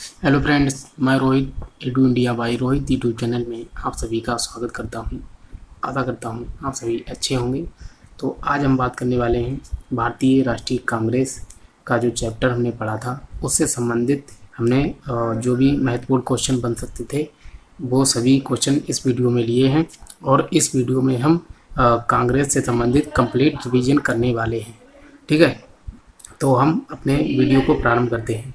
Hello friends, मैं Rohit edu India by Rohit YouTube channel में आप सभी का स्वागत करता हूं। आशा करता हूं आप सभी अच्छे होंगे। तो आज हम बात करने वाले हैं भारतीय राष्ट्रीय कांग्रेस का जो चैप्टर हमने पढ़ा था उससे संबंधित हमने जो भी महत्वपूर्ण क्वेश्चन बन सकते थे वो सभी क्वेश्चन इस वीडियो में लिए हैं। और इस वीडियो में हम कांग्रेस से संबंधित कंप्लीट रिवीजन करने वाले हैं। ठीक है, तो हम अपने वीडियो को प्रारंभ करते हैं।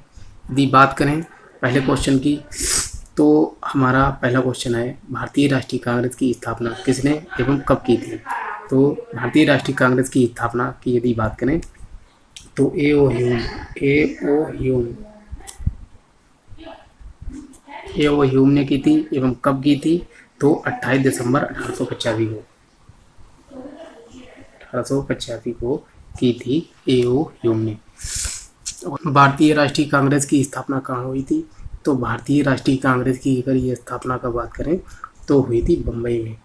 यदि बात करें पहले क्वेश्चन की, तो हमारा पहला क्वेश्चन है भारतीय राष्ट्रीय कांग्रेस की स्थापना किसने एवं कब की थी। तो भारतीय राष्ट्रीय कांग्रेस की स्थापना की यदि बात करें तो ए ओ ह्यूम ने की थी एवं कब की थी तो 28 दिसंबर 1885 को की थी ए ओ ह्यूम ने। भारतीय राष्ट्रीय कांग्रेस की स्थापना कहाँ हुई थी? तो भारतीय राष्ट्रीय कांग्रेस की अगर ये स्थापना का बात करें तो हुई थी बम्बई में।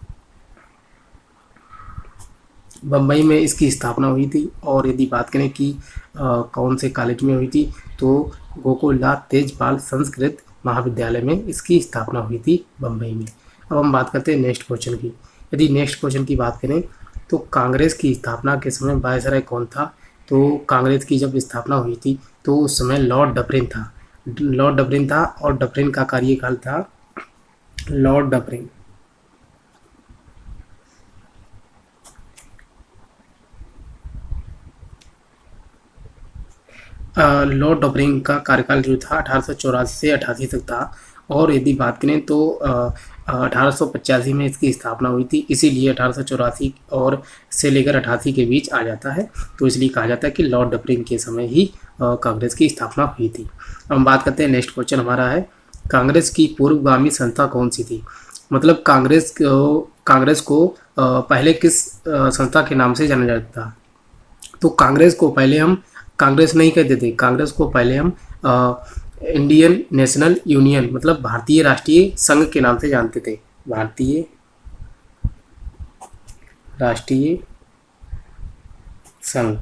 बम्बई में इसकी स्थापना हुई थी। और यदि बात करें कि कौन से कॉलेज में हुई थी तो गोकुलदास तेजपाल संस्कृत महाविद्यालय में इसकी स्थापना हुई थी बम्बई में। अब हम बात करते हैं नेक्स्ट क्वेश्चन की। यदि नेक्स्ट क्वेश्चन की बात करें तो कांग्रेस की स्थापना के समय वायसराय कौन था? तो कांग्रेस की जब स्थापना हुई थी तो उस समय लॉर्ड डफरिन था और डफरिन का कार्यकाल था लॉर्ड डफरिन लॉर्ड डफरिन का कार्यकाल जो था 1884 से 88 तक था। और यदि बात करें तो 1885 में इसकी स्थापना हुई थी, इसीलिए 1884 और से लेकर 88 के बीच आ जाता है। तो इसलिए कहा जाता है कि लॉर्ड डफरिन के समय ही कांग्रेस की स्थापना हुई थी। अब हम बात करते हैं, नेक्स्ट क्वेश्चन हमारा है कांग्रेस की पूर्वगामी संस्था कौन सी थी? मतलब कांग्रेस को पहले किस संस्था के नाम से जाना जाता था? तो कांग्रेस को पहले हम कांग्रेस नहीं कहते थे, कांग्रेस को पहले हम इंडियन नेशनल यूनियन मतलब भारतीय राष्ट्रीय संघ के नाम से जानते थे। भारतीय राष्ट्रीय संघ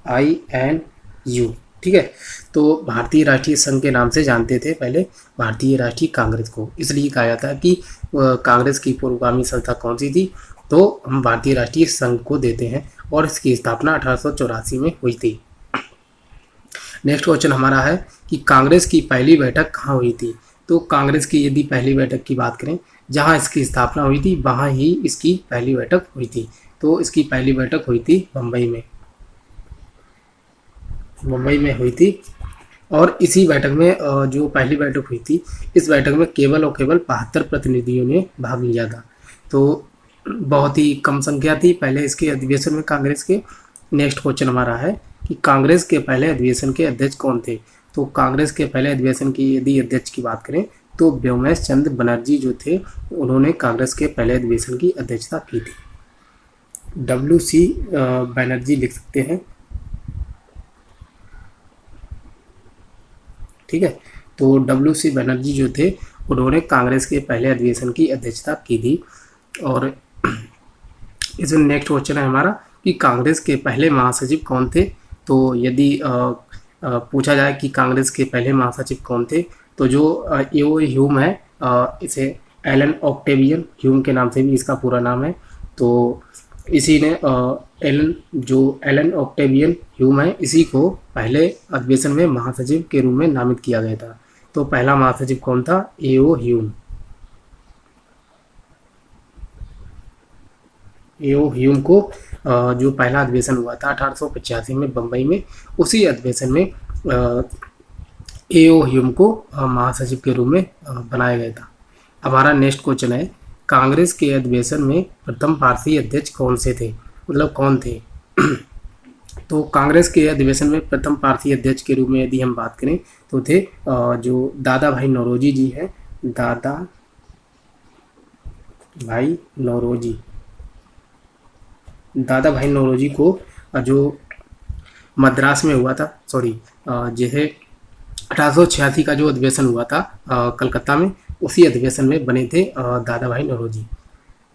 INU। ठीक है, तो भारतीय राष्ट्रीय संघ के नाम से जानते थे पहले भारतीय राष्ट्रीय कांग्रेस को। इसलिए कहा जाता है कि कांग्रेस की पूर्वगामी संस्था कौन सी थी? तो हम भारतीय राष्ट्रीय संघ को देते हैं और इसकी स्थापना 1884 में हुई थी। नेक्स्ट क्वेश्चन हमारा है कि कांग्रेस की पहली बैठक कहाँ हुई थी? तो कांग्रेस की यदि पहली बैठक की बात करें, जहाँ इसकी स्थापना हुई थी वहाँ ही इसकी पहली बैठक हुई थी। तो इसकी पहली बैठक हुई थी बम्बई में हुई थी। और इसी बैठक में जो पहली बैठक हुई थी, इस बैठक में केवल और केवल 72 प्रतिनिधियों ने भाग लिया था। तो बहुत ही कम संख्या थी पहले इसके अधिवेशन में कांग्रेस के। नेक्स्ट क्वेश्चन हमारा है कि कांग्रेस के पहले अधिवेशन के अध्यक्ष कौन थे? तो कांग्रेस के पहले अधिवेशन की यदि अध्यक्ष की बात करें तो व्योमेश चंद्र बनर्जी जो थे उन्होंने कांग्रेस के पहले अधिवेशन की अध्यक्षता की थी। WC बनर्जी लिख सकते हैं। ठीक है, तो WC बनर्जी जो थे उन्होंने कांग्रेस के पहले अधिवेशन की अध्यक्षता की थी। और इसमें नेक्स्ट क्वेश्चन है हमारा कि कांग्रेस के पहले महासचिव कौन थे? तो यदि पूछा जाए कि कांग्रेस के पहले महासचिव कौन थे तो जो ए.ओ. ह्यूम है, इसे एलन ऑक्टेवियन ह्यूम के नाम से भी इसका पूरा नाम है। तो इसी ने एलन ऑक्टेवियन ह्यूम है, इसी को पहले अधिवेशन में महासचिव के रूप में नामित किया गया था। तो पहला महासचिव कौन था? ए.ओ. ह्यूम को जो पहला अधिवेशन हुआ था 1885 में बम्बई में, उसी अधिवेशन में ए.ओ. ह्यूम को महासचिव के रूप में बनाया गया था। हमारा नेक्स्ट क्वेश्चन है कांग्रेस के अधिवेशन में प्रथम पारसी अध्यक्ष कौन से थे? मतलब कौन थे? तो कांग्रेस के अधिवेशन में प्रथम पारसी अध्यक्ष के रूप में यदि हम बात करें तो थे जो दादा भाई नौरोजी जी हैं। दादा भाई नौरोजी को जो मद्रास में हुआ था, जैसे 1886 का जो अधिवेशन हुआ था कलकत्ता में, उसी अधिवेशन में बने थे दादा भाई नौरोजी।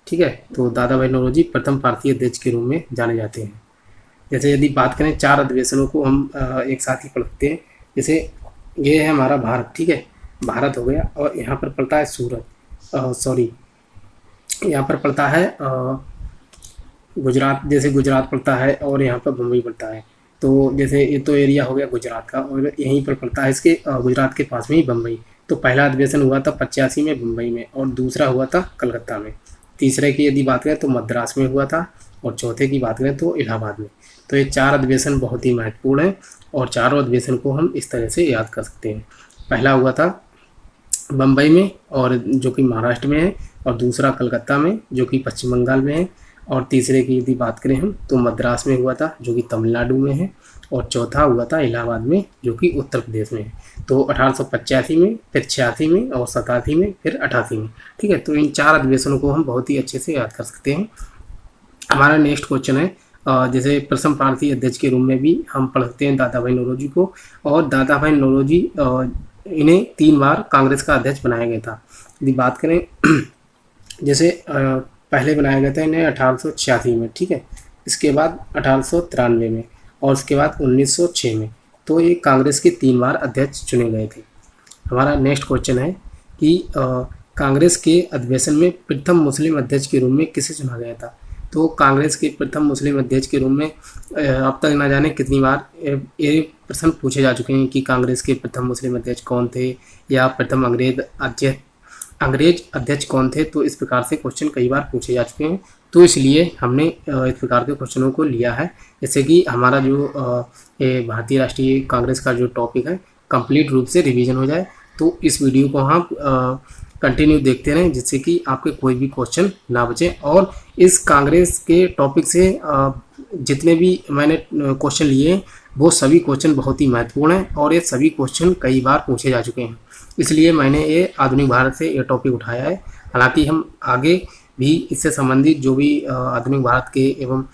ठीक है, तो दादा भाई नौरोजी प्रथम पारसी अध्यक्ष के रूप में जाने जाते हैं। जैसे यदि बात करें 4 अधिवेशनों को हम एक साथ ही पढ़ते हैं। जैसे ये है हमारा भारत, ठीक है, भारत हो गया। और यहाँ पर पड़ता है सूरत, सॉरी, यहाँ पर पड़ता है गुजरात, जैसे गुजरात पड़ता है और यहाँ पर मुंबई पड़ता है। तो जैसे ये तो एरिया हो गया गुजरात का, और यहीं पर पड़ता है इसके गुजरात के पास में ही बम्बई। तो पहला अधिवेशन हुआ था 85 में मुंबई में, और दूसरा हुआ था कलकत्ता में। तीसरे की यदि बात करें तो मद्रास में हुआ था, और चौथे की बात करें तो इलाहाबाद में। तो ये 4 अधिवेशन बहुत ही महत्वपूर्ण हैं, और चारों अधिवेशन को हम इस तरह से याद कर सकते हैं। पहला हुआ था बम्बई में, और जो कि महाराष्ट्र में है, और दूसरा कलकत्ता में जो कि पश्चिम बंगाल में है, और तीसरे की यदि बात करें हम तो मद्रास में हुआ था जो कि तमिलनाडु में है, और चौथा हुआ था इलाहाबाद में जो कि उत्तर प्रदेश में है। तो 1885 में, फिर 86 में, और 87 में, फिर 88 में, ठीक है। तो इन 4 अधिवेशनों को हम बहुत ही अच्छे से याद कर सकते हैं। हमारा नेक्स्ट क्वेश्चन है, जैसे प्रथम भारतीय अध्यक्ष के रूप में भी हम पढ़ सकते हैं दादा भाई नौरोजी को। और दादा भाई नौरोजी इन्हें 3 बार कांग्रेस का अध्यक्ष बनाया गया था। यदि बात करें जैसे पहले बनाया गया था इन्हें 1886 में, ठीक है, इसके बाद 1893 में, और उसके बाद 1906 में। तो ये कांग्रेस के 3 बार अध्यक्ष चुने गए थे। हमारा नेक्स्ट क्वेश्चन है कि कांग्रेस के अधिवेशन में प्रथम मुस्लिम अध्यक्ष के रूप में किसे चुना गया था। तो कांग्रेस के प्रथम मुस्लिम अध्यक्ष के रूप में अब तक ना जाने कितनी बार ये प्रश्न पूछे जा चुके हैं कि कांग्रेस के प्रथम मुस्लिम अध्यक्ष कौन थे, या प्रथम अंग्रेज अध्यक्ष कौन थे। तो इस प्रकार से क्वेश्चन कई बार पूछे जा चुके हैं, तो इसलिए हमने इस प्रकार के क्वेश्चनों को लिया है, जैसे कि हमारा जो भारतीय राष्ट्रीय कांग्रेस का जो टॉपिक है कंप्लीट रूप से रिवीजन हो जाए। तो इस वीडियो को हम कंटिन्यू देखते रहें, जिससे कि आपके कोई भी क्वेश्चन ना बचे। और इस कांग्रेस के टॉपिक से जितने भी मैंने क्वेश्चन लिए वो सभी क्वेश्चन बहुत ही महत्वपूर्ण हैं, और ये सभी क्वेश्चन कई बार पूछे जा चुके हैं, इसलिए मैंने ये आधुनिक भारत से ये टॉपिक उठाया है। हालांकि हम आगे भी इससे संबंधित जो भी आधुनिक भारत के एवं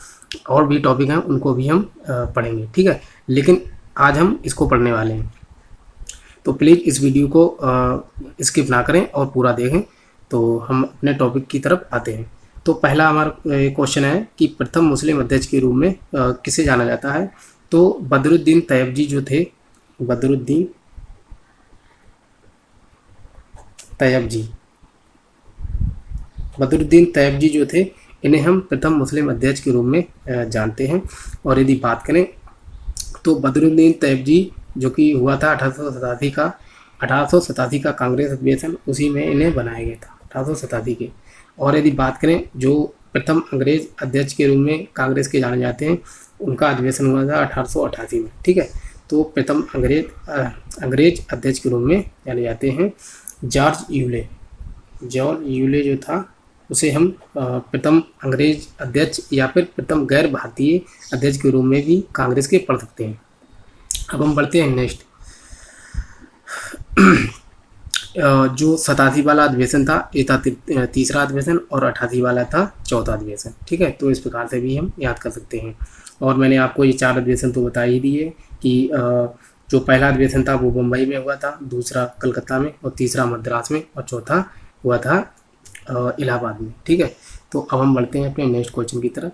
और भी टॉपिक हैं उनको भी हम पढ़ेंगे, ठीक है, लेकिन आज हम इसको पढ़ने वाले हैं। तो प्लीज़ इस वीडियो को स्किप ना करें और पूरा देखें। तो हम अपने टॉपिक की तरफ आते हैं। तो पहला हमारा क्वेश्चन है कि प्रथम मुस्लिम अध्यक्ष के रूप में किसे जाना जाता है। तो बदरुद्दीन तैयबजी जो थे, बदरुद्दीन तैयबजी जो थे, इन्हें हम प्रथम मुस्लिम अध्यक्ष के रूप में जानते हैं। और यदि बात करें तो बदरुद्दीन तैयबजी जो कि हुआ था 1887 का कांग्रेस अधिवेशन, उसी में इन्हें बनाया गया था 1887 के। और यदि बात करें जो प्रथम अंग्रेज अध्यक्ष के रूप में कांग्रेस के जाने जाते हैं, उनका अधिवेशन हुआ था 1888 में, ठीक है। तो प्रथम अंग्रेज अध्यक्ष के रूप में जाने जाते हैं जॉर्ज यूले जो था, उसे हम प्रथम अंग्रेज अध्यक्ष या फिर प्रथम गैर भारतीय अध्यक्ष के रूप में भी कांग्रेस के पढ़ सकते हैं। अब हम बढ़ते हैं नेक्स्ट। जो 87 वाला अधिवेशन था ये था तीसरा अधिवेशन, और 88 वाला था चौथा अधिवेशन, ठीक है। तो इस प्रकार से भी हम याद कर सकते हैं। और मैंने आपको ये 4 अधिवेशन तो बता ही दिए कि जो पहला अधिवेशन था वो मुंबई में हुआ था, दूसरा कलकत्ता में, और तीसरा मद्रास में, और चौथा हुआ था इलाहाबाद में, ठीक है। तो अब हम बढ़ते हैं अपने नेक्स्ट क्वेश्चन की तरफ।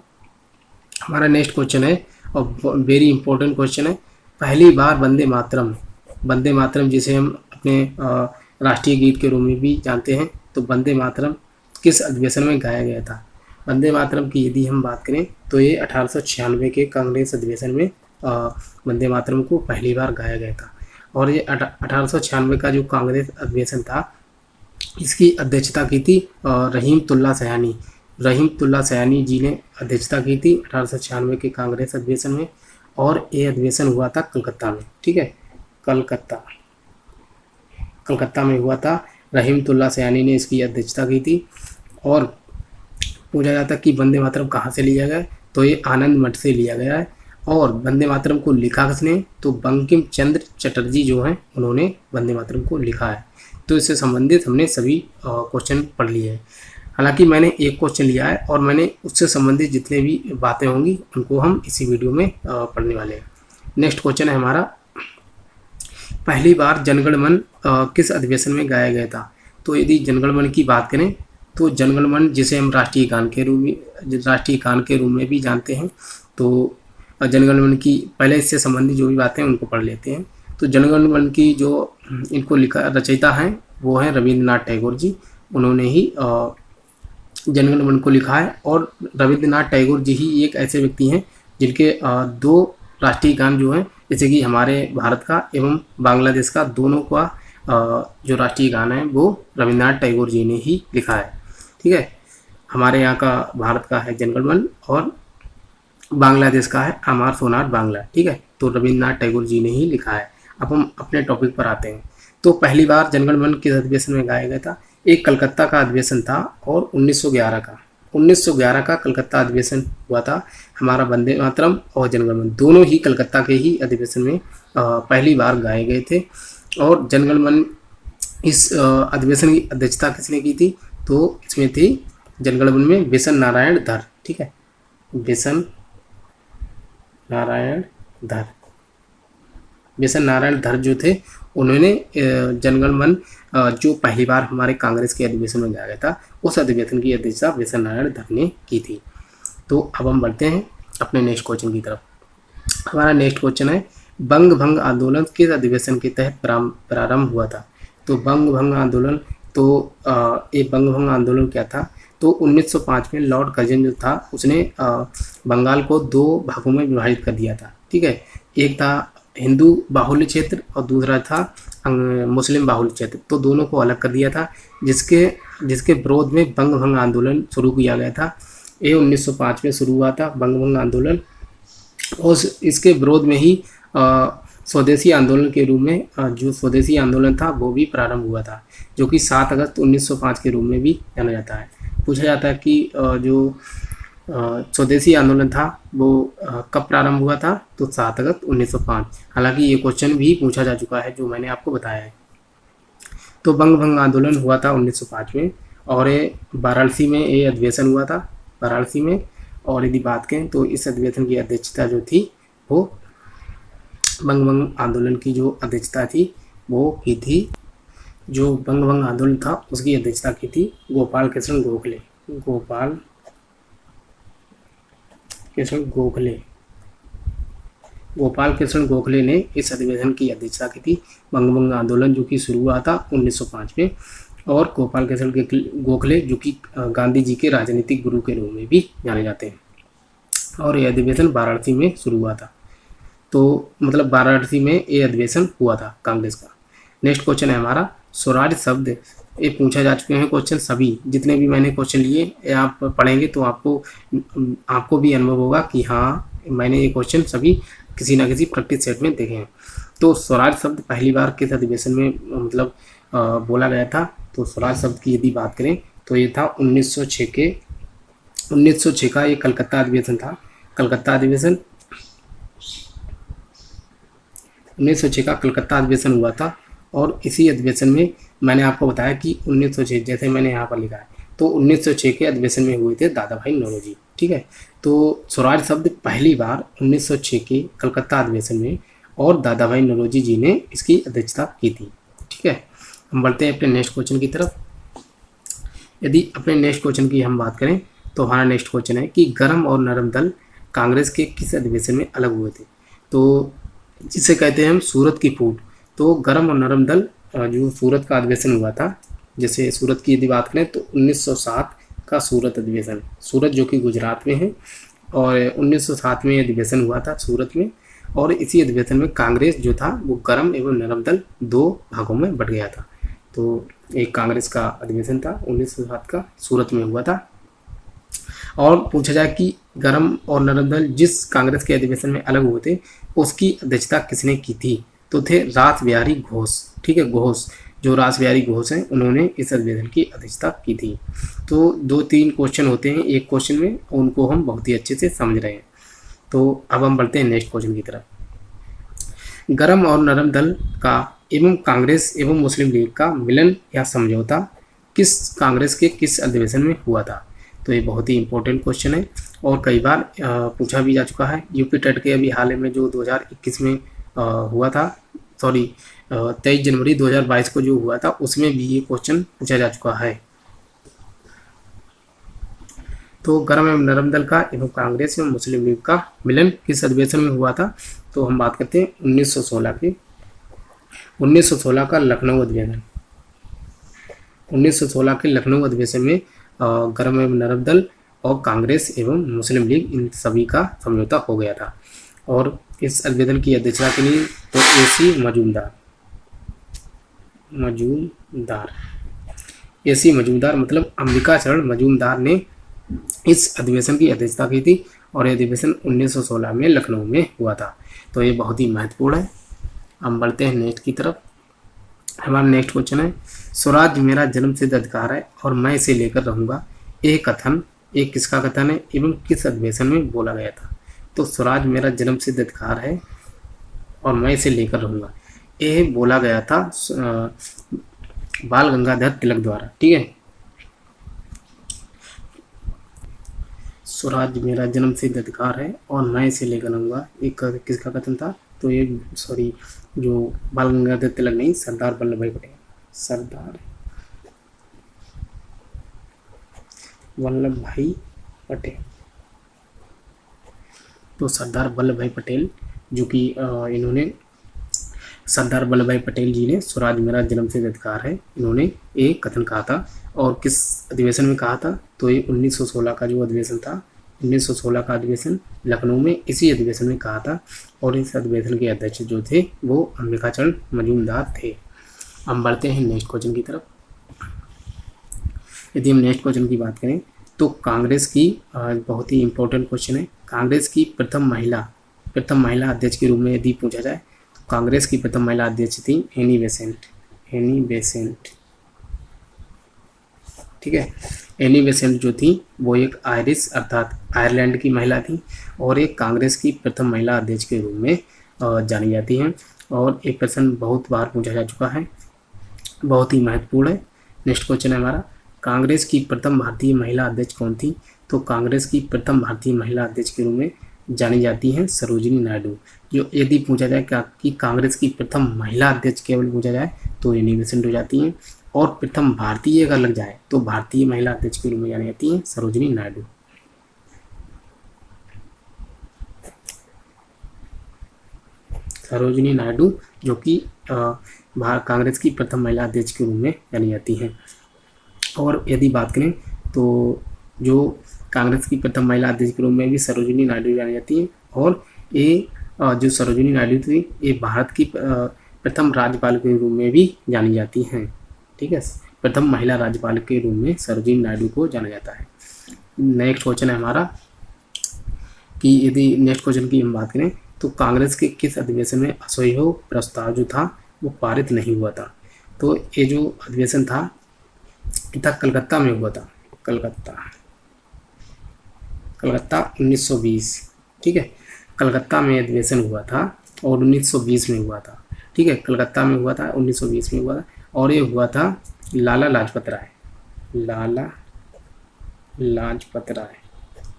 हमारा नेक्स्ट क्वेश्चन है और वेरी इंपॉर्टेंट क्वेश्चन है, पहली बार वंदे मातरम जिसे हम अपने राष्ट्रीय गीत के रूप में भी जानते हैं, तो वंदे मातरम किस अधिवेशन में गाया गया था। वंदे मातरम की यदि हम बात करें तो ये 1896 के कांग्रेस अधिवेशन में वंदे मातरम को पहली बार गाया गया था। और ये 1896 का जो कांग्रेस अधिवेशन था, इसकी अध्यक्षता की थी रहीमतुल्लाह सयानी जी ने अध्यक्षता की थी 1896 के कांग्रेस अधिवेशन में। और ये अधिवेशन हुआ था कलकत्ता में, ठीक है, कलकत्ता में हुआ था। रहीमतुल्लाह सयानी ने इसकी अध्यक्षता की थी। और पूछा जाता कि वंदे मातरम कहाँ से लिया गया, तो ये आनंद मठ से लिया गया है। और वंदे मातरम को लिखा किसने, तो बंकिम चंद्र चटर्जी जो हैं उन्होंने वंदे मातरम को लिखा है। तो इससे संबंधित हमने सभी क्वेश्चन पढ़ लिए हैं। हालांकि मैंने एक क्वेश्चन लिया है और मैंने उससे संबंधित जितने भी बातें होंगी उनको हम इसी वीडियो में पढ़ने वाले हैं। नेक्स्ट क्वेश्चन है हमारा, पहली बार जनगण मन किस अधिवेशन में गाया गया था। तो यदि जनगण मन की बात करें तो जनगण मन जिसे हम राष्ट्रीय गान के रूप में भी जानते हैं, तो जनगण मन की पहले इससे संबंधित जो भी बातें हैं उनको पढ़ लेते हैं। तो जनगण मन की जो इनको लिखा रचयिता हैं वो हैं रविंद्रनाथ टैगोर जी। उन्होंने ही जनगण मन को लिखा है। और रविंद्रनाथ टैगोर जी ही एक ऐसे व्यक्ति हैं जिनके दो राष्ट्रीय गान जो हैं, जैसे कि हमारे भारत का एवं बांग्लादेश का दोनों का जो राष्ट्रीय गान है वो रविंद्रनाथ टैगोर जी ने ही लिखा है। ठीक है, हमारे यहाँ का भारत का है जनगण मन और बांग्लादेश का है अमार सोनार बांग्ला। ठीक है, तो रविंद्रनाथ टैगोर जी ने ही लिखा है। अब हम अपने टॉपिक पर आते हैं। तो पहली बार जनगण मन किस अधिवेशन में गाया गया था? एक कलकत्ता का अधिवेशन था और 1911 का कलकत्ता अधिवेशन हुआ था। हमारा वंदे मातरम और जनगण मन दोनों ही कलकत्ता के ही अधिवेशन में पहली बार गाए गए थे। और जनगण मन इस अधिवेशन की अध्यक्षता किसने की थी? तो इसमें थी जनगण मन में बिशन नारायण धर। ठीक है, बिशन नारायण धर जो थे उन्होंने जनगण मन जो पहली बार हमारे कांग्रेस के अधिवेशन में गाया गया था उस अधिवेशन की अध्यक्षता बिशन नारायण धर ने की थी। तो अब हम बढ़ते हैं अपने नेक्स्ट क्वेश्चन की तरफ। हमारा नेक्स्ट क्वेश्चन है बंग भंग आंदोलन किस अधिवेशन के तहत प्रारंभ हुआ था? तो बंग भंग आंदोलन, तो ये बंग भंग आंदोलन क्या था? तो 1905 में लॉर्ड कर्जन जो था उसने बंगाल को दो भागों में विभाजित कर दिया था। ठीक है, एक था हिंदू बाहुल्य क्षेत्र और दूसरा था मुस्लिम बाहुल्य क्षेत्र। तो दोनों को अलग कर दिया था, जिसके विरोध में बंग भंग आंदोलन शुरू किया गया था। ये 1905 में शुरू हुआ था बंग भंग आंदोलन और इसके विरोध में ही स्वदेशी आंदोलन के रूप में जो स्वदेशी आंदोलन था वो भी प्रारंभ हुआ था, जो कि 7 अगस्त 1905 के रूप में भी जाना जाता है। पूछा जाता है कि जो स्वदेशी आंदोलन था वो कब प्रारंभ हुआ था? तो 7 अगस्त 1905। हालांकि ये क्वेश्चन भी पूछा जा चुका है जो मैंने आपको बताया है। तो बंग भंग आंदोलन हुआ था 1905 में और ये वाराणसी में ये अधिवेशन हुआ था, वाराणसी में। और यदि बात करें तो इस अधिवेशन की अध्यक्षता जो थी वो बंग भंग आंदोलन की जो अध्यक्षता थी वो की थी, जो बंग भंग आंदोलन था उसकी अध्यक्षता की थी गोपाल कृष्ण गोखले ने इस अधिवेशन की अध्यक्षता की थी। बंग भंग आंदोलन जो कि शुरू हुआ था 1905 में और गोपाल कृष्ण गोखले जो कि गांधी जी के राजनीतिक गुरु के रूप में भी जाने जाते हैं। और यह अधिवेशन वाराणसी में शुरू हुआ था। तो मतलब वाराणसी में ये अधिवेशन हुआ था कांग्रेस का। नेक्स्ट क्वेश्चन है हमारा स्वराज शब्द। ये पूछा जा चुके हैं क्वेश्चन, सभी जितने भी मैंने क्वेश्चन लिए आप पढ़ेंगे तो आपको भी अनुभव होगा कि हाँ मैंने ये क्वेश्चन सभी किसी ना किसी प्रैक्टिस सेट में देखे हैं। तो स्वराज शब्द पहली बार किस अधिवेशन में मतलब बोला गया था? तो स्वराज शब्द की यदि बात करें तो ये था 1906 का ये कलकत्ता अधिवेशन था। कलकत्ता अधिवेशन 1906 का कलकत्ता अधिवेशन हुआ था और इसी अधिवेशन में मैंने आपको बताया कि 1906 जैसे मैंने यहाँ पर लिखा है तो 1906 के अधिवेशन में हुए थे दादा भाई नौरोजी। ठीक है, तो स्वराज शब्द पहली बार 1906 के कलकत्ता अधिवेशन में और दादा भाई नौरोजी जी ने इसकी अध्यक्षता की थी। ठीक है, हम बढ़ते हैं अपने नेक्स्ट क्वेश्चन की तरफ। यदि अपने नेक्स्ट क्वेश्चन की हम बात करें तो हमारा नेक्स्ट क्वेश्चन है कि गरम और नरम दल कांग्रेस के किस अधिवेशन में अलग हुए थे? तो जिसे कहते हैं हम सूरत की फूट। तो गरम और नरम दल जो सूरत का अधिवेशन हुआ था, जैसे सूरत की यदि बात करें तो 1907 का सूरत अधिवेशन, सूरत जो कि गुजरात में है और 1907 में अधिवेशन हुआ था सूरत में। और इसी अधिवेशन में कांग्रेस जो था वो गरम एवं नरम दल दो भागों में बट गया था। तो एक कांग्रेस का अधिवेशन था 1907 का सूरत में हुआ था। और पूछा जाए कि गरम और नरम दल जिस कांग्रेस के अधिवेशन में अलग हुए थे उसकी अध्यक्षता किसने की थी? तो थे रास बिहारी घोष। ठीक है, घोष जो रास बिहारी घोष हैं उन्होंने इस अधिवेशन की अध्यक्षता की थी। तो 2-3 क्वेश्चन होते हैं एक क्वेश्चन में, उनको हम बहुत ही अच्छे से समझ रहे हैं। तो अब हम बढ़ते हैं नेक्स्ट क्वेश्चन की तरफ। गरम और नरम दल का एवं कांग्रेस एवं मुस्लिम लीग का मिलन या समझौता किस कांग्रेस के किस अधिवेशन में हुआ था? तो ये बहुत ही इंपॉर्टेंट क्वेश्चन है और कई बार पूछा भी जा चुका है। यूपी टेट के अभी हाल में जो 2021 में हुआ था, 23 जनवरी 2022 को जो हुआ था उसमें भी ये क्वेश्चन पूछा जा चुका है। तो गरम एवं नरम दल का एवं कांग्रेस एवं मुस्लिम लीग का मिलन किस अधिवेशन में हुआ था? तो हम बात करते हैं 1916 के 1916 का लखनऊ अधिवेशन, 1916 के लखनऊ अधिवेशन में गर्म एवं नरम दल और कांग्रेस एवं मुस्लिम लीग इन सभी का समझौता हो गया था। और इस अधिवेशन की अध्यक्षता के लिए तो एसी मजूमदार मतलब अंबिकाचरण मजूमदार ने इस अधिवेशन की अध्यक्षता की थी और यह अधिवेशन 1916 में लखनऊ में हुआ था। तो ये बहुत ही महत्वपूर्ण है। हम बढ़ते हैं नेक्स्ट की तरफ। हमारा नेक्स्ट क्वेश्चन है, स्वराज मेरा जन्मसिद्ध अधिकार है और मैं इसे लेकर रहूँगा, यह कथन एक किसका कथन है एवं किस अधिवेशन में बोला गया था? तो स्वराज मेरा जन्मसिद्ध अधिकार है और मैं इसे लेकर रहूँगा, यह बोला गया था बाल गंगाधर तिलक द्वारा। ठीक है, स्वराज मेरा जन्मसिद्ध अधिकार है और मैं इसे लेकर रहूँगा, एक किसका कथन था? तो ये जो बाल गंगाधर तिलक नहीं, सरदार वल्लभ भाई पटेल, सरदार वल्लभ भाई पटेल। तो सरदार वल्लभ भाई पटेल जो कि इन्होंने सरदार वल्लभ भाई पटेल जी ने स्वराज मेरा जन्मसिद्ध अधिकार है, इन्होंने एक कथन कहा था और किस अधिवेशन में कहा था? तो ये 1916 का जो अधिवेशन था, 1916 का अधिवेशन लखनऊ में इसी अधिवेशन में कहा था और इस अधिवेशन के अध्यक्ष जो थे वो अंबिकाचरण मजूमदार थे। हम बढ़ते हैं नेक्स्ट क्वेश्चन की तरफ। यदि हम नेक्स्ट क्वेश्चन की बात करें तो कांग्रेस की बहुत ही इंपॉर्टेंट क्वेश्चन है, कांग्रेस की प्रथम महिला अध्यक्ष के रूप में यदि पूछा जाए तो कांग्रेस की प्रथम महिला अध्यक्ष थी एनी बेसेंट। ठीक है, एनी बेसेंट जो थी वो एक आयरिश अर्थात आयरलैंड की महिला थी और एक कांग्रेस की प्रथम महिला अध्यक्ष के रूप में जानी जाती हैं। और एक प्रश्न बहुत बार पूछा जा चुका है, बहुत ही महत्वपूर्ण है। नेक्स्ट क्वेश्चन है हमारा, कांग्रेस की प्रथम भारतीय महिला अध्यक्ष कौन थी? तो कांग्रेस की प्रथम भारतीय महिला अध्यक्ष के रूप में जानी जाती हैं सरोजिनी नायडू। जो यदि पूछा जाए कि कांग्रेस की प्रथम महिला अध्यक्ष केवल पूछा जाए तो एनी बेसेंट हो जाती हैं और प्रथम भारतीय अगर लग जाए तो भारतीय महिला अध्यक्ष के रूप में जानी जाती हैं सरोजिनी नायडू। सरोजिनी नायडू जो कि कांग्रेस की प्रथम महिला अध्यक्ष के रूप में जानी जाती हैं। और यदि बात करें तो जो कांग्रेस की प्रथम महिला अध्यक्ष के रूप में भी सरोजिनी नायडू जानी जाती हैं और ये जो सरोजिनी नायडू थी ये भारत की प्रथम राज्यपाल के रूप में भी जानी जाती हैं। ठीक है, प्रथम महिला राज्यपाल के रूप में सरोजिनी नायडू को जाना जाता है। नेक्स्ट क्वेश्चन है हमारा कि यदि नेक्स्ट क्वेश्चन की हम बात करें तो कांग्रेस के किस अधिवेशन में असहयोग प्रस्ताव जो था वो पारित नहीं हुआ था? तो ये जो अधिवेशन था कलकत्ता में हुआ था, कलकत्ता 1920। ठीक है, कलकत्ता में अधिवेशन हुआ था और 1920 में हुआ था। ठीक है, कलकत्ता में हुआ था, 1920 में हुआ था और ये हुआ था लाला लाजपत राय।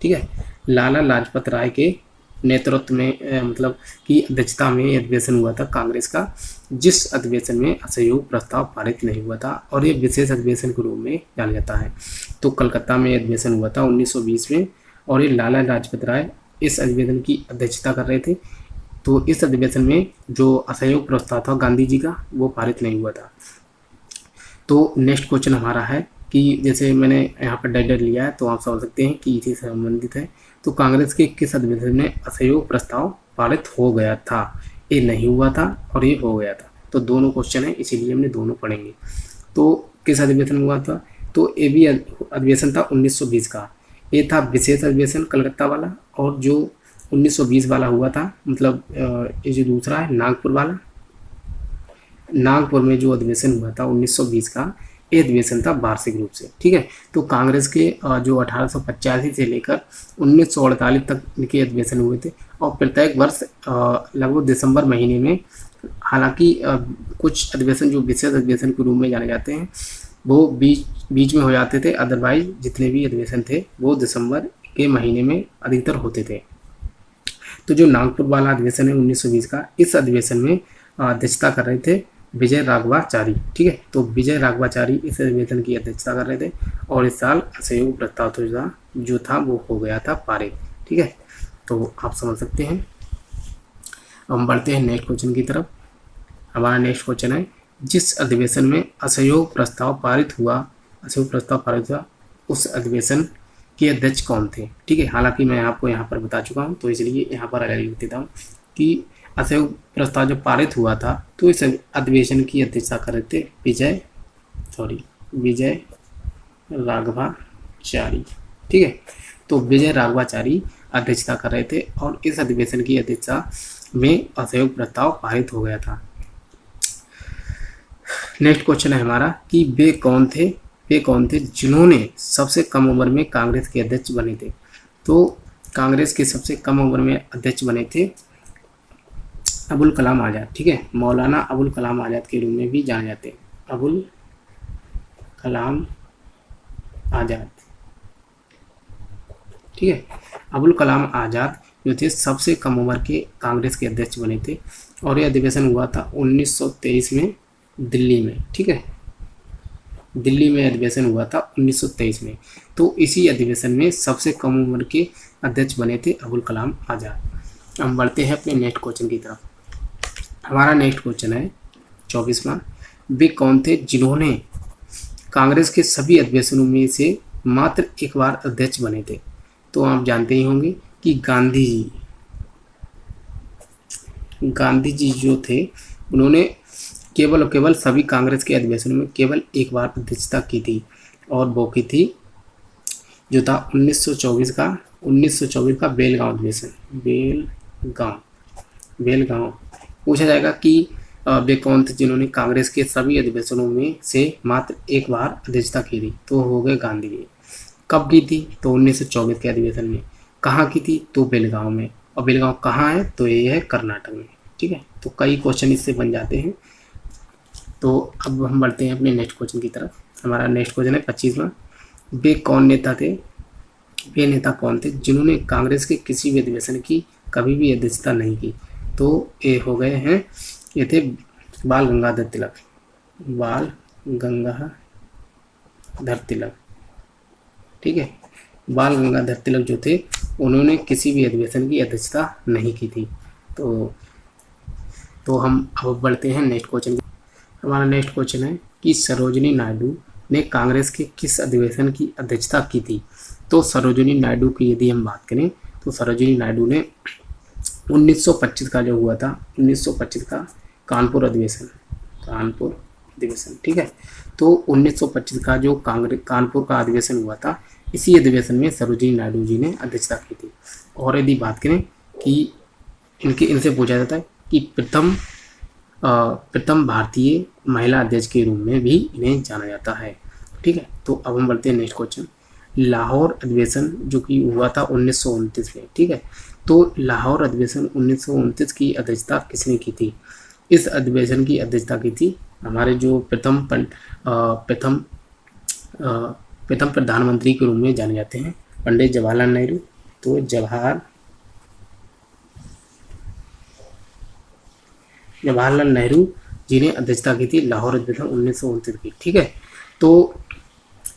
ठीक है, लाला लाजपत राय के नेतृत्व में मतलब की अध्यक्षता में अधिवेशन हुआ था कांग्रेस का, जिस अधिवेशन में असहयोग प्रस्ताव पारित नहीं हुआ था और ये विशेष अधिवेशन के रूप में जाना जाता है। तो कलकत्ता में अधिवेशन हुआ था 1920 में और ये लाला लाजपत राय इस अधिवेशन की अध्यक्षता कर रहे थे। तो इस अधिवेशन में जो असहयोग प्रस्ताव था गांधी जी का वो पारित नहीं हुआ था। तो नेक्स्ट क्वेश्चन हमारा है कि जैसे मैंने यहाँ पर डायरेक्ट लिया है तो आप समझ सकते हैं कि इसी से संबंधित है। तो कांग्रेस के किस अधिवेशन में असहयोग प्रस्ताव पारित हो गया था? ये नहीं हुआ था और ये हो गया था। तो दोनों क्वेश्चन है इसीलिए हमने दोनों पढ़ेंगे। तो किस अधिवेशन में हुआ था? तो ये भी अधिवेशन था 1920 का, ये था विशेष अधिवेशन कलकत्ता वाला। और जो 1920 वाला हुआ था मतलब ये जो दूसरा है नागपुर वाला, नागपुर में जो अधिवेशन हुआ था 1920 का ये अधिवेशन था वार्षिक रूप से। ठीक है, तो कांग्रेस के जो 1885 से लेकर 1948 तक इनके अधिवेशन हुए थे और प्रत्येक वर्ष लगभग दिसंबर महीने में, हालांकि कुछ अधिवेशन जो विशेष अधिवेशन के रूप में जाने जाते हैं वो बीच में हो जाते थे, अदरवाइज जितने भी अधिवेशन थे वो दिसंबर के महीने में अधिकतर होते थे। तो जो नागपुर वाला अधिवेशन है 1920 का, इस अधिवेशन में अध्यक्षता कर रहे थे विजय राघवाचारी। ठीक है, तो विजय राघवाचारी इस अधिवेशन की अध्यक्षता कर रहे थे और इस साल असहयोग प्रस्ताव जो था वो हो गया था पारित। ठीक है, तो आप समझ सकते हैं। हम बढ़ते हैं नेक्स्ट क्वेश्चन की तरफ। हमारा नेक्स्ट क्वेश्चन है, जिस अधिवेशन में असहयोग प्रस्ताव पारित हुआ उस अधिवेशन के अध्यक्ष कौन थे। ठीक है, हालांकि मैं आपको यहाँ पर बता चुका हूँ, तो इसलिए यहाँ पर अलग लिख देता हूँ कि असहयोग प्रस्ताव जब पारित हुआ था तो इस अधिवेशन की अध्यक्षता कर रहे थे विजय राघवाचारी। ठीक है, तो विजय राघवाचारी अध्यक्षता कर रहे थे और इस अधिवेशन की अध्यक्षता में असहयोग प्रस्ताव पारित हो गया था। नेक्स्ट क्वेश्चन है हमारा कि वे कौन थे जिन्होंने सबसे कम उम्र में कांग्रेस के अध्यक्ष बने थे। तो कांग्रेस के सबसे कम उम्र में अध्यक्ष बने थे अबुल कलाम आज़ाद। ठीक है, मौलाना अबुल कलाम आज़ाद के रूप में भी जाने जाते हैं, अबुल कलाम आज़ाद। ठीक है, अबुल कलाम आज़ाद जो थे सबसे कम उम्र के कांग्रेस के अध्यक्ष बने थे और यह अधिवेशन हुआ था 1923 में दिल्ली में। ठीक है, दिल्ली में अधिवेशन हुआ था 1923 में। तो इसी अधिवेशन में सबसे कम उम्र के अध्यक्ष बने थे अबुल कलाम आज़ाद। हम बढ़ते हैं अपने नेक्स्ट क्वेश्चन की तरफ। हमारा नेक्स्ट क्वेश्चन है 24वां, वे कौन थे जिन्होंने कांग्रेस के सभी अधिवेशनों में से मात्र एक बार अध्यक्ष बने थे। तो आप जानते ही होंगे कि गांधी जी जो थे उन्होंने केवल सभी कांग्रेस के अधिवेशनों में केवल एक बार अध्यक्षता की थी और वो की थी जो था 1924 का बेलगांव अधिवेशन। बेलगांव पूछा जाएगा कि वे कौन थे जिन्होंने कांग्रेस के सभी अधिवेशनों में से मात्र एक बार अध्यक्षता की थी। तो हो गए गांधी जी। कब की थी? तो 1924 के अधिवेशन में। कहाँ की थी? तो बेलगांव में। और बेलगांव कहाँ है? तो ये है कर्नाटक में। ठीक है, तो कई क्वेश्चन इससे बन जाते हैं। तो अब हम बढ़ते हैं अपने नेक्स्ट क्वेश्चन की तरफ। हमारा नेक्स्ट क्वेश्चन है 25वां, वे नेता कौन थे जिन्होंने कांग्रेस के किसी भी अधिवेशन की कभी भी अध्यक्षता नहीं की। तो ये हो गए हैं, ये थे बाल गंगाधर तिलक। ठीक है, बाल गंगाधर तिलक जो थे उन्होंने किसी भी अधिवेशन की अध्यक्षता नहीं की थी। तो हम अब बढ़ते हैं नेक्स्ट क्वेश्चन। हमारा नेक्स्ट क्वेश्चन है कि सरोजिनी नायडू ने कांग्रेस के किस अधिवेशन की अध्यक्षता की थी। तो सरोजिनी नायडू की यदि हम बात करें तो सरोजिनी नायडू ने 1925 का जो हुआ था 1925 का कानपुर अधिवेशन। ठीक है, तो 1925 का जो कानपुर का अधिवेशन हुआ था, इसी अधिवेशन में सरोजिनी नायडू जी ने अध्यक्षता की थी। और यदि बात करें कि इनसे पूछा जाता है कि प्रथम भारतीय महिला अध्यक्ष के रूप में भी इन्हें जाना जाता है। ठीक है, तो अब हम बढ़ते हैं नेक्स्ट क्वेश्चन। लाहौर अधिवेशन जो कि हुआ था 1929 में। ठीक है, तो लाहौर अधिवेशन 1929 की अध्यक्षता किसने की थी? इस अधिवेशन की अध्यक्षता की थी हमारे जो प्रथम प्रधानमंत्री के रूप में जाने जाते हैं, पंडित जवाहरलाल नेहरू। तो जवाहरलाल नेहरू जी ने अध्यक्षता की थी लाहौर अधिवेशन 1929 की। ठीक है, तो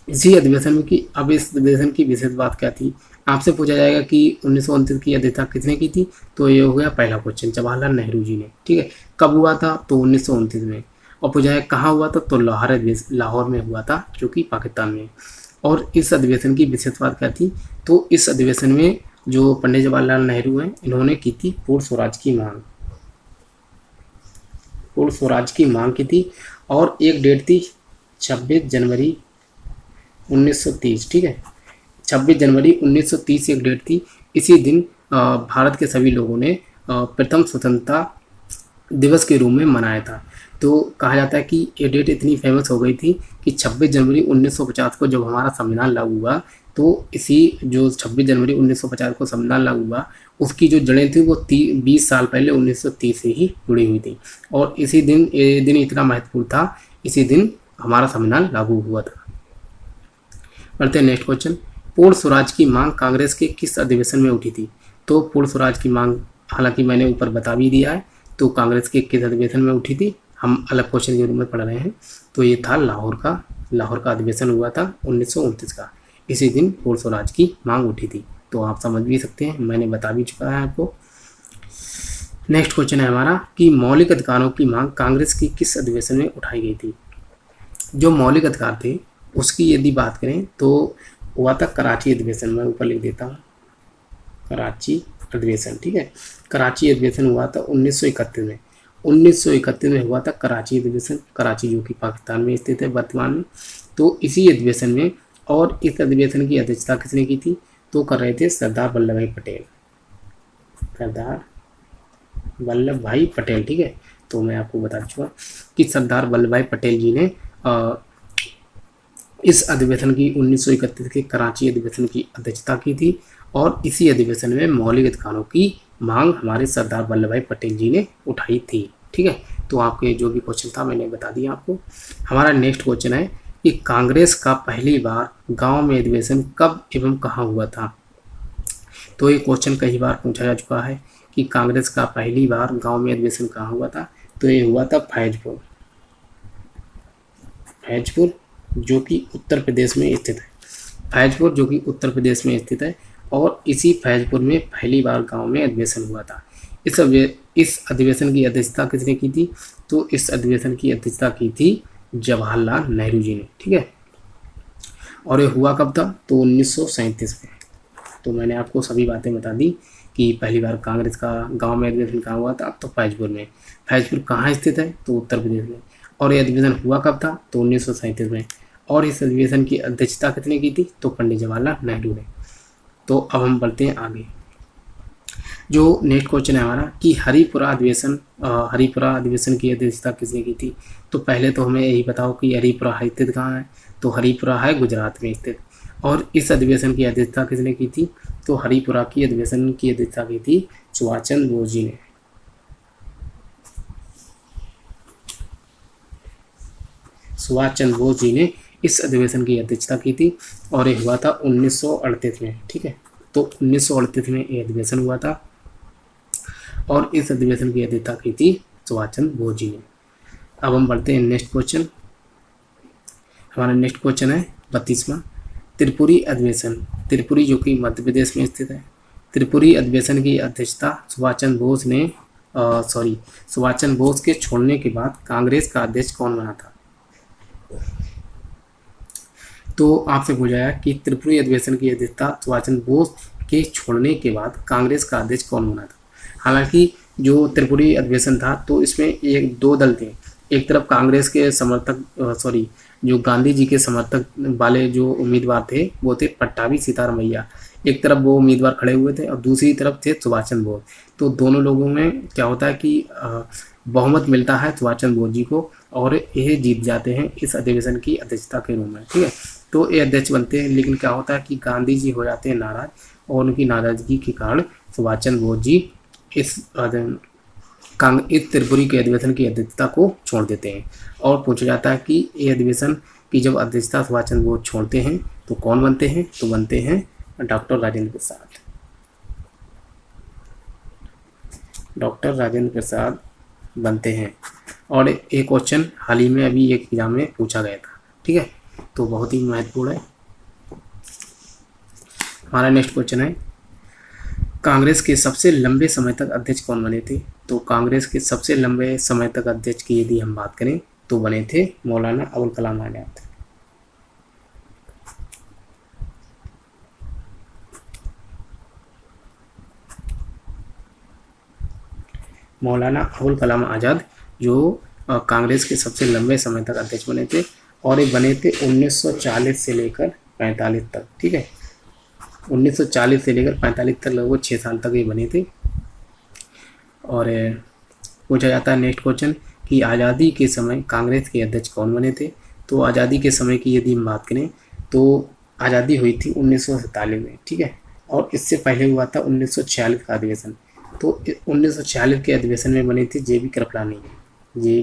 इसी अधिवेशन में की अब इस अधिवेशन की विशेष बात क्या थी? आपसे पूछा जाएगा कि 1929 की अध्यक्षता किसने की थी। तो ये हो गया पहला क्वेश्चन, जवाहरलाल नेहरू जी ने। ठीक है, कब हुआ था? तो 1929 में। और पूछा है कहाँ हुआ था? तो लाहौर में हुआ था, जो कि पाकिस्तान में। और इस अधिवेशन की विशेष बात क्या थी? तो इस अधिवेशन में जो पंडित जवाहरलाल नेहरू हैं, इन्होंने की थी पूर्ण स्वराज की मांग की थी। और एक डेट थी 26 जनवरी 1930। ठीक है, 26 जनवरी 1930 एक डेट थी। इसी दिन भारत के सभी लोगों ने प्रथम स्वतंत्रता दिवस के रूप में मनाया था। तो कहा जाता है कि ये डेट इतनी फेमस हो गई थी कि 26 जनवरी 1950 को जब हमारा संविधान लागू हुआ, तो इसी जो 26 जनवरी 1950 को संविधान लागू हुआ, उसकी जो जड़ें थी वो 20 साल पहले 1930 से ही जुड़ी हुई थी। और इसी दिन ये दिन इतना महत्वपूर्ण था, इसी दिन हमारा संविधान लागू हुआ था। बढ़ते हैं नेक्स्ट क्वेश्चन। पूर्ण स्वराज की मांग कांग्रेस के किस अधिवेशन में उठी थी? तो पूर्ण स्वराज की मांग हालांकि मैंने ऊपर बता भी दिया है, तो कांग्रेस के किस अधिवेशन में उठी थी, हम अलग क्वेश्चन के रूप में पढ़ रहे हैं। तो ये था लाहौर का अधिवेशन हुआ था 1929 का। इसी दिन पूर्ण स्वराज की मांग उठी थी। तो आप समझ भी सकते हैं, मैंने बता भी चुका है आपको। नेक्स्ट क्वेश्चन है हमारा कि मौलिक अधिकारों की मांग कांग्रेस की किस अधिवेशन में उठाई गई थी। जो मौलिक अधिकार थे उसकी यदि बात करें तो हुआ था कराची अधिवेशन में, ऊपर लिख देता हूँ कराची अधिवेशन, ठीक है। कराची अधिवेशन हुआ था 1931 में। 1931 में हुआ था कराची अधिवेशन, कराची जो कि पाकिस्तान में स्थित है वर्तमान में। तो इसी अधिवेशन में, और इस अधिवेशन की अध्यक्षता किसने की थी, तो कर रहे थे सरदार वल्लभ भाई पटेल, सरदार वल्लभ भाई पटेल, ठीक है। तो मैं आपको बता चुका कि सरदार वल्लभ भाई पटेल जी ने इस अधिवेशन की 1931 के कराची अधिवेशन की अध्यक्षता की थी, और इसी अधिवेशन में मौलिक अधिकारों की मांग हमारे सरदार वल्लभ भाई पटेल जी ने उठाई थी, ठीक है। तो आपके जो भी क्वेश्चन था मैंने बता दिया आपको। हमारा नेक्स्ट क्वेश्चन है कि कांग्रेस का पहली बार गांव में अधिवेशन कब एवं कहाँ हुआ था। तो ये क्वेश्चन कई बार पूछा जा चुका है कि कांग्रेस का पहली बार गांव में अधिवेशन कहाँ हुआ था। तो ये हुआ था फैजपुर, फैजपुर जो कि उत्तर प्रदेश में स्थित है, फैजपुर जो कि उत्तर प्रदेश में स्थित है। और इसी फैजपुर में पहली बार गांव में अधिवेशन हुआ था। इस अधिवेशन की अध्यक्षता किसने की थी, तो इस अधिवेशन की अध्यक्षता की थी जवाहरलाल नेहरू जी ने, ठीक है। और ये हुआ कब था, तो 1937 में। तो मैंने आपको सभी बातें बता दी कि पहली बार कांग्रेस का गांव में अधिवेशन कहाँ हुआ था, तो फैजपुर में। फैजपुर कहाँ स्थित है, तो उत्तर प्रदेश में। और ये अधिवेशन हुआ कब था, तो 1937 में। और इस अधिवेशन की अध्यक्षता किसने की थी, तो पंडित जवाहरलाल नेहरू ने। तो अब हम बढ़ते हैं आगे। जो नेक्स्ट क्वेश्चन है हमारा कि हरिपुरा अधिवेशन की अध्यक्षता किसने की थी। तो पहले तो हमें यही बताओ कि हरिपुरा स्थित कहाँ है, तो हरिपुरा है गुजरात में स्थित। और इस अधिवेशन की अध्यक्षता किसने की थी, तो हरिपुरा की अधिवेशन की अध्यक्षता की थी सुभाष चंद्र बोस जी ने। सुभाष चंद्र बोस जी ने इस अधिवेशन की अध्यक्षता की थी, और ये हुआ था 1938 में, ठीक है। तो 1938 में ये अधिवेशन हुआ था, और इस अधिवेशन की अध्यक्षता की थी सुभाष चंद्र बोस जी ने। अब हम बढ़ते हैं नेक्स्ट क्वेश्चन। हमारा नेक्स्ट क्वेश्चन है 32वां, त्रिपुरी अधिवेशन। त्रिपुरी जो कि मध्य प्रदेश में स्थित है। त्रिपुरी अधिवेशन की अध्यक्षता सुभाष चंद्र बोस के छोड़ने के बाद कांग्रेस का अध्यक्ष कौन बना था। तो आपसे पूछा है कि त्रिपुरी अधिवेशन की अध्यक्षता सुभाष चंद्र बोस के छोड़ने के बाद कांग्रेस का अध्यक्ष कौन बना था। हालांकि जो त्रिपुरी अधिवेशन था तो इसमें एक दो दल थे। एक तरफ कांग्रेस के समर्थक जो गांधी जी के समर्थक वाले जो उम्मीदवार थे वो थे पट्टाभी सीतारामैया, एक तरफ वो उम्मीदवार खड़े हुए थे, और दूसरी तरफ थे सुभाष चंद्र बोस। तो दोनों लोगों में क्या होता है कि बहुमत मिलता है सुभाष चंद्र बोस जी को, और ये जीत जाते हैं इस अधिवेशन की अध्यक्षता के रूप में, ठीक है। तो ये अध्यक्ष बनते हैं, लेकिन क्या होता है कि गांधी जी हो जाते हैं नाराज, और उनकी नाराजगी के कारण सुभाष चंद्र बोस जी इस त्रिपुरी के अधिवेशन की अध्यक्षता को छोड़ देते हैं। और पूछा जाता है कि ये अधिवेशन की जब अध्यक्षता सुभाष चंद्र बोस छोड़ते हैं तो कौन बनते हैं, तो बनते हैं डॉक्टर राजेंद्र प्रसाद। डॉक्टर राजेंद्र प्रसाद बनते हैं। और एक क्वेश्चन हाल ही में अभी एक एग्जाम में पूछा गया था, ठीक है, तो बहुत ही महत्वपूर्ण है। हमारा नेक्स्ट क्वेश्चन है कांग्रेस के सबसे लंबे समय तक अध्यक्ष कौन बने थे। तो कांग्रेस के सबसे लंबे समय तक अध्यक्ष की यदि हम बात करें तो बने थे मौलाना अबुल कलाम आजाद। मौलाना अबुल कलाम आजाद जो कांग्रेस के सबसे लंबे समय तक अध्यक्ष बने थे, और ये बने थे 1940 से लेकर 45 तक, ठीक है। 1940 से लेकर 45 तक लगभग 6 साल तक ये बने थे। और पूछा जाता है नेक्स्ट क्वेश्चन कि आज़ादी के समय कांग्रेस के अध्यक्ष कौन बने थे। तो आज़ादी के समय की यदि हम बात करें तो आज़ादी हुई थी 1947 में, ठीक है। और इससे पहले हुआ था 1946 का अधिवेशन। तो 1946 के अधिवेशन में बने थे जे बी कृपलानी जी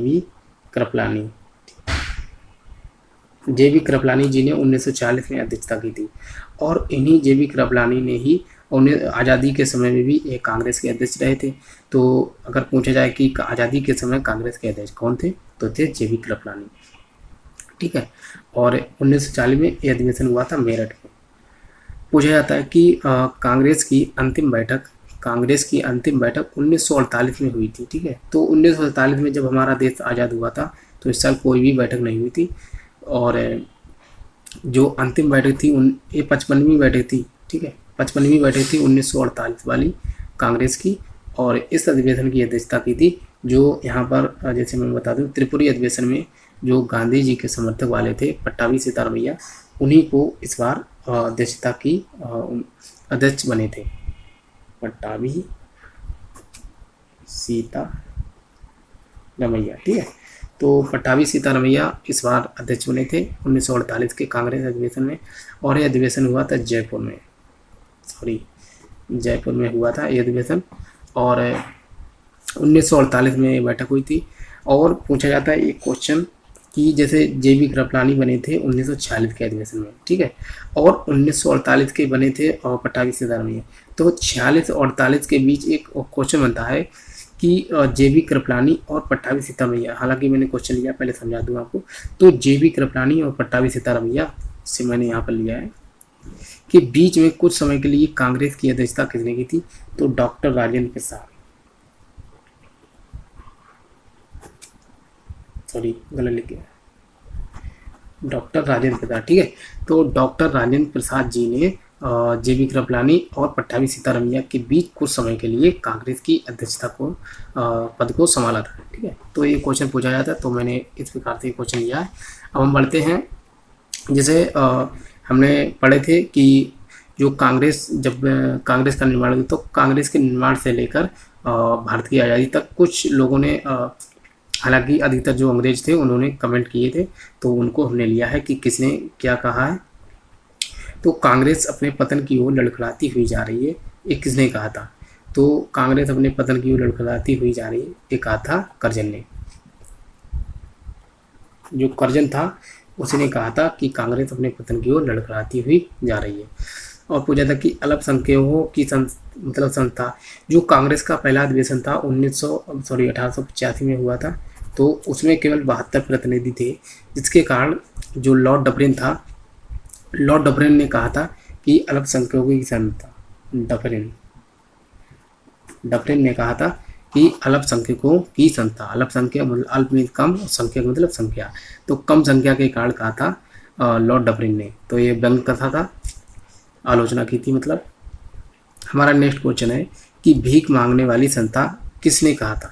ने 1940 में अध्यक्षता की थी। और इन्हीं जे बी कृपलानी ने ही उन्हें आज़ादी के समय में भी एक कांग्रेस के अध्यक्ष रहे थे। तो अगर पूछा जाए कि आज़ादी के समय कांग्रेस के अध्यक्ष कौन थे, तो थे जे बी कृपलानी, ठीक है। और 1940 में यह अधिवेशन हुआ था मेरठ में। पूछा जाता है कि कांग्रेस की अंतिम बैठक कांग्रेस की अंतिम बैठक 1948 में हुई थी। ठीक है, तो 1948 में जब हमारा देश आज़ाद हुआ था तो इस साल कोई भी बैठक नहीं हुई थी। और जो अंतिम बैठक थी ये 55वीं बैठक थी। ठीक है, 55वीं बैठक थी 1948 वाली कांग्रेस की। और इस अधिवेशन की अध्यक्षता की थी जो यहाँ पर जैसे मैं बता दूँ, त्रिपुरी अधिवेशन में जो गांधी जी के समर्थक वाले थे पट्टाभी सीतारमैया, उन्हीं को इस बार अध्यक्षता की अध्यक्ष बने थे पट्टाभी सीतारमैया। ठीक है, तो पट्टाभी सीतारमैया इस बार अध्यक्ष बने थे 1948 के कांग्रेस अधिवेशन में। और यह अधिवेशन हुआ था जयपुर में हुआ था ये अधिवेशन। और 1948 में ये बैठक हुई थी। और पूछा जाता है एक क्वेश्चन कि जैसे जे.बी. कृपलानी बने थे 1946 के अधिवेशन में। ठीक है, और 1948 के बने थे और पट्टाभी सीतारमैया। तो 46 और 48 के बीच एक क्वेश्चन बनता है कि जे.बी. कृपलानी और पट्टाभी सीतारमैया, हालांकि मैंने क्वेश्चन लिया, पहले समझा दूँ आपको। तो जे.बी. कृपलानी और पट्टाभी सीतारमैया से मैंने यहाँ पर लिया है कि बीच में कुछ समय के लिए कांग्रेस की अध्यक्षता किसने की थी? तो डॉक्टर राजेंद्र प्रसाद, सॉरी गलत लिख गया, डॉक्टर राजेंद्र प्रसाद। ठीक है, तो डॉक्टर राजेंद्र प्रसाद जी ने जे.बी. कृपलानी और पट्टाभी सीतारमैया के बीच कुछ समय के लिए कांग्रेस की अध्यक्षता को पद को संभाला था। ठीक है, तो ये क्वेश्चन पूछा जाता है, तो मैंने इस प्रकार से क्वेश्चन लिया है। अब हम बढ़ते हैं, जैसे हमने पढ़े थे कि जो जब कांग्रेस का निर्माण हुआ, तो कांग्रेस के निर्माण से लेकर भारत की आज़ादी तक कुछ लोगों ने, हालांकि अधिकतर जो अंग्रेज थे उन्होंने कमेंट किए थे, तो उनको हमने लिया है कि किसने क्या कहा है। तो कांग्रेस अपने पतन की ओर लड़खड़ाती हुई जा रही है, ये किसने कहा था? तो कांग्रेस अपने पतन की ओर लड़खड़ाती हुई जा रही है, ये कहा था करजन ने। जो करजन था उसने कहा था कि कांग्रेस अपने पतन की ओर लड़खड़ाती हुई जा रही है। और पूछा था कि अल्पसंख्यकों की संस्था, जो कांग्रेस का पहला अधिवेशन था 1885 में हुआ था, तो उसमें केवल 72 प्रतिनिधि थे, जिसके कारण जो लॉर्ड डफरिन ने कहा था कि अल्पसंख्यकों की संस्था, डफरिन ने कहा था कि अल्पसंख्यकों की संस्था, अल्पसंख्यक मतलब अल्प में कम, संख्यक मतलब संख्या, तो कम संख्या के कारण कहा था लॉर्ड डफरिन ने। तो ये व्यंग कथा था, आलोचना की थी मतलब। हमारा नेक्स्ट क्वेश्चन है कि भीख मांगने वाली संस्था किसने कहा था?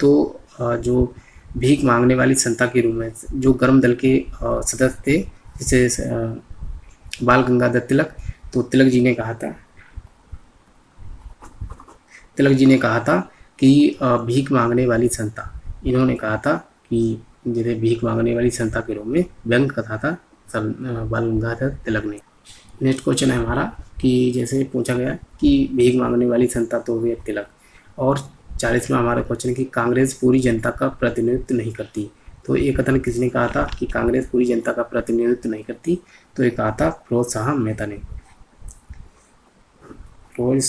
तो जो भीख मांगने वाली संस्था के रूप में जो गर्म दल के सदस्य थे, जैसे बाल गंगाधर तिलक, तो तिलक जी ने कहा था कि भीख मांगने वाली संस्था, इन्होंने कहा था कि जैसे भीख मांगने वाली संस्था के रूप में व्यंग कथा था बाल गंगाधर तिलक ने। नेक्स्ट क्वेश्चन है हमारा कि जैसे पूछा गया कि भीख मांगने वाली संस्था तो हुई तिलक। और 40वां हमारा क्वेश्चन है कि कांग्रेस पूरी जनता का प्रतिनिधित्व नहीं करती। तो ये कथन किसने कहा था कि कांग्रेस पूरी जनता का प्रतिनिधित्व नहीं करती? तो ये कहा था फिरोज शाह मेहता ने। फिरोज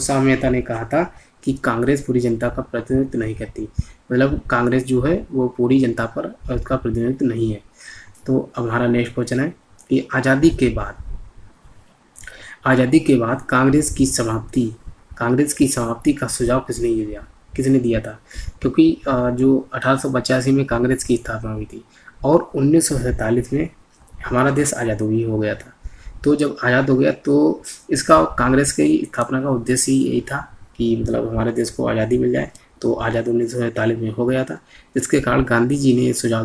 शाह मेहता ने कहा था कि कांग्रेस पूरी जनता का प्रतिनिधित्व नहीं करती, मतलब कांग्रेस जो है वो पूरी जनता पर उसका प्रतिनिधित्व नहीं है। तो अब हमारा नेक्स्ट क्वेश्चन है कि आज़ादी के बाद कांग्रेस की समाप्ति का सुझाव किसने दिया था? क्योंकि जो 1885 में कांग्रेस की स्थापना हुई थी और 1947 में हमारा देश आज़ाद हो गया था। तो जब आज़ाद हो गया तो इसका कांग्रेस की स्थापना का उद्देश्य ही यही था कि मतलब हमारे देश को आज़ादी मिल जाए। तो आज़ाद 1947 में हो गया था, जिसके कारण गांधी जी ने ये सुझाव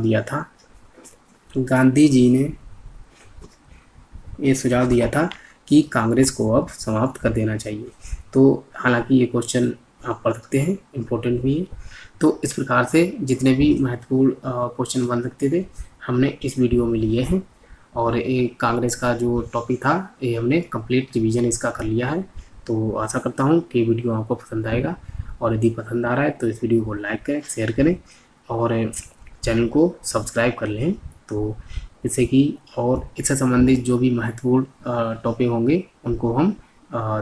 दिया था कि कांग्रेस को अब समाप्त कर देना चाहिए। तो हालांकि ये क्वेश्चन आप पढ़ सकते हैं, इम्पोर्टेंट भी है। तो इस प्रकार से जितने भी महत्वपूर्ण क्वेश्चन बन सकते थे हमने इस वीडियो में लिए हैं। और एक कांग्रेस का जो टॉपिक था ये हमने कंप्लीट रिवीजन इसका कर लिया है। तो आशा करता हूँ कि वीडियो आपको पसंद आएगा, और यदि पसंद आ रहा है तो इस वीडियो को लाइक करें, शेयर करें और चैनल को सब्सक्राइब कर लें, तो जिससे कि और इससे संबंधित जो भी महत्वपूर्ण टॉपिक होंगे उनको हम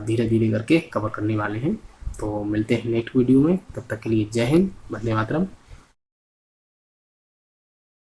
धीरे धीरे करके कवर करने वाले हैं। तो मिलते हैं नेक्स्ट वीडियो में, तब तक के लिए जय हिंद, वंदे मातरम।